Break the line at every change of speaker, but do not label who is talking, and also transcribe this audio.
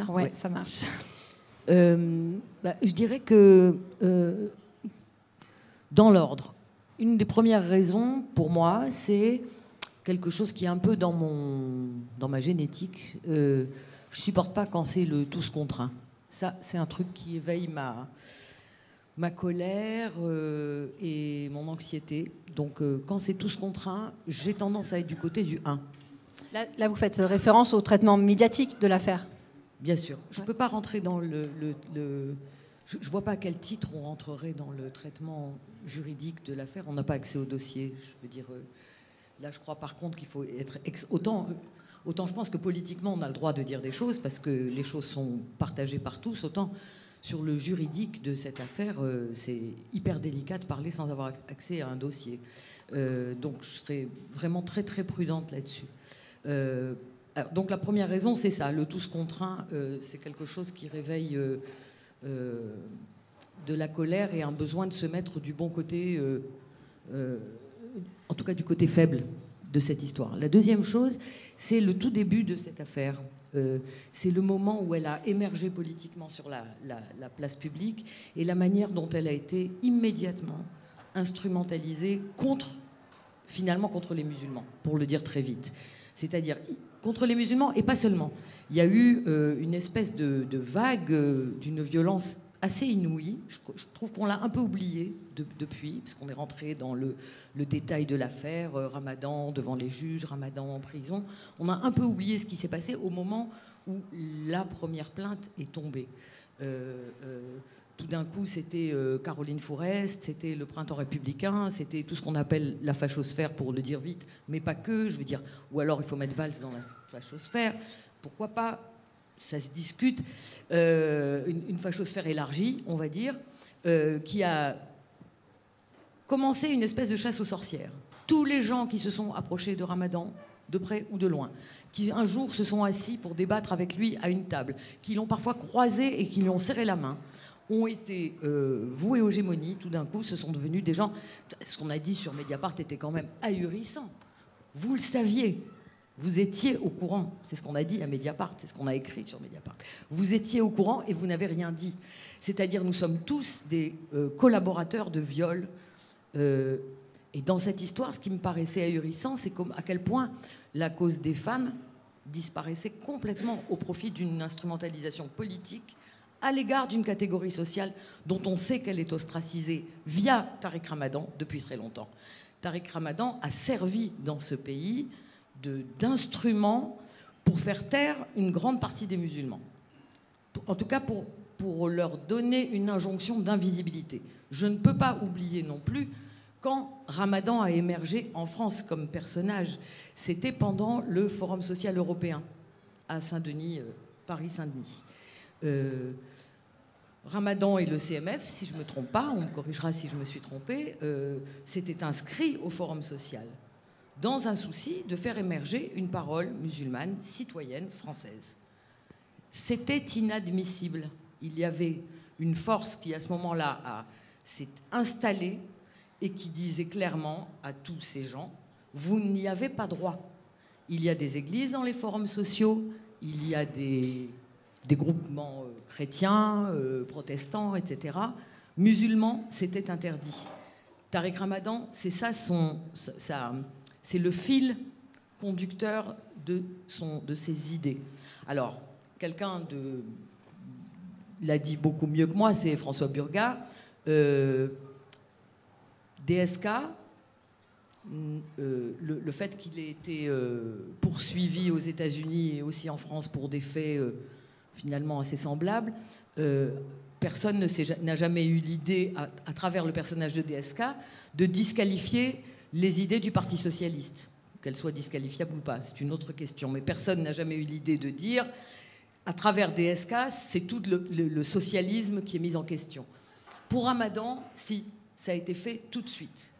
Ouais, ça marche.
Je dirais que, dans l'ordre, une des premières raisons, pour moi, c'est quelque chose qui est un peu dans ma génétique. Je supporte pas quand c'est le tous contre un. Ça, c'est un truc qui éveille ma colère et mon anxiété. Donc, quand c'est tous contre un, j'ai tendance à être du côté du 1.
Là, vous faites référence au traitement médiatique de l'affaire.
Bien sûr. Je ne peux pas rentrer dans je ne vois pas à quel titre on rentrerait dans le traitement juridique de l'affaire. On n'a pas accès au dossier. Je veux dire, là, je crois par contre qu'il faut être... Autant je pense que politiquement, on a le droit de dire des choses parce que les choses sont partagées par tous. Autant sur le juridique de cette affaire, c'est hyper délicat de parler sans avoir accès à un dossier. Donc, je serais vraiment très, très prudente là-dessus. Donc la première raison, c'est ça, le tous contre un, c'est quelque chose qui réveille de la colère et un besoin de se mettre du bon côté, en tout cas du côté faible de cette histoire. La deuxième chose, c'est le tout début de cette affaire. C'est le moment où elle a émergé politiquement sur la place publique et la manière dont elle a été immédiatement instrumentalisée finalement contre les musulmans, pour le dire très vite. C'est-à-dire contre les musulmans, et pas seulement. Il y a eu une espèce de vague d'une violence assez inouïe. Je trouve qu'on l'a un peu oublié depuis, parce qu'on est rentré dans le détail de l'affaire, Ramadan devant les juges, Ramadan en prison. On a un peu oublié ce qui s'est passé au moment où la première plainte est tombée. Tout d'un coup, c'était Caroline Fourest, c'était le Printemps républicain, c'était tout ce qu'on appelle la fachosphère, pour le dire vite, mais pas que, je veux dire. Ou alors, il faut mettre Valls dans la fachosphère. Pourquoi pas? Ça se discute. Une fachosphère élargie, on va dire, qui a commencé une espèce de chasse aux sorcières. Tous les gens qui se sont approchés de Ramadan, de près ou de loin, qui un jour se sont assis pour débattre avec lui à une table, qui l'ont parfois croisé et qui lui ont serré la main, ont été voués aux gémonies. Tout d'un coup, ce sont devenus des gens... Ce qu'on a dit sur Mediapart était quand même ahurissant. Vous le saviez. Vous étiez au courant. C'est ce qu'on a dit à Mediapart. C'est ce qu'on a écrit sur Mediapart. Vous étiez au courant et vous n'avez rien dit. C'est-à-dire, nous sommes tous des collaborateurs de viol. Et dans cette histoire, ce qui me paraissait ahurissant, c'est à quel point la cause des femmes disparaissait complètement au profit d'une instrumentalisation politique à l'égard d'une catégorie sociale dont on sait qu'elle est ostracisée via Tariq Ramadan depuis très longtemps. Tariq Ramadan a servi dans ce pays d'instrument pour faire taire une grande partie des musulmans. En tout cas, pour leur donner une injonction d'invisibilité. Je ne peux pas oublier non plus quand Ramadan a émergé en France comme personnage. C'était pendant le Forum social européen à Saint-Denis, Paris-Saint-Denis. Ramadan et le CMF, si je ne me trompe pas, on me corrigera si je me suis trompée, s'étaient inscrits au Forum social dans un souci de faire émerger une parole musulmane, citoyenne, française. C'était inadmissible. Il y avait une force qui, à ce moment-là, s'est installée et qui disait clairement à tous ces gens, vous n'y avez pas droit. Il y a des églises dans les forums sociaux, il y a des groupements chrétiens, protestants, etc. Musulmans, c'était interdit. Tariq Ramadan, c'est ça, c'est le fil conducteur de ses idées. Alors, quelqu'un l'a dit beaucoup mieux que moi, c'est François Burgat. DSK, le fait qu'il ait été poursuivi aux États-Unis et aussi en France pour des faits finalement assez semblables, personne n'a jamais eu l'idée, à travers le personnage de DSK, de disqualifier les idées du Parti socialiste. Qu'elles soient disqualifiables ou pas, c'est une autre question. Mais personne n'a jamais eu l'idée de dire, à travers DSK, c'est tout le socialisme qui est mis en question. Pour Ramadan, si, ça a été fait tout de suite.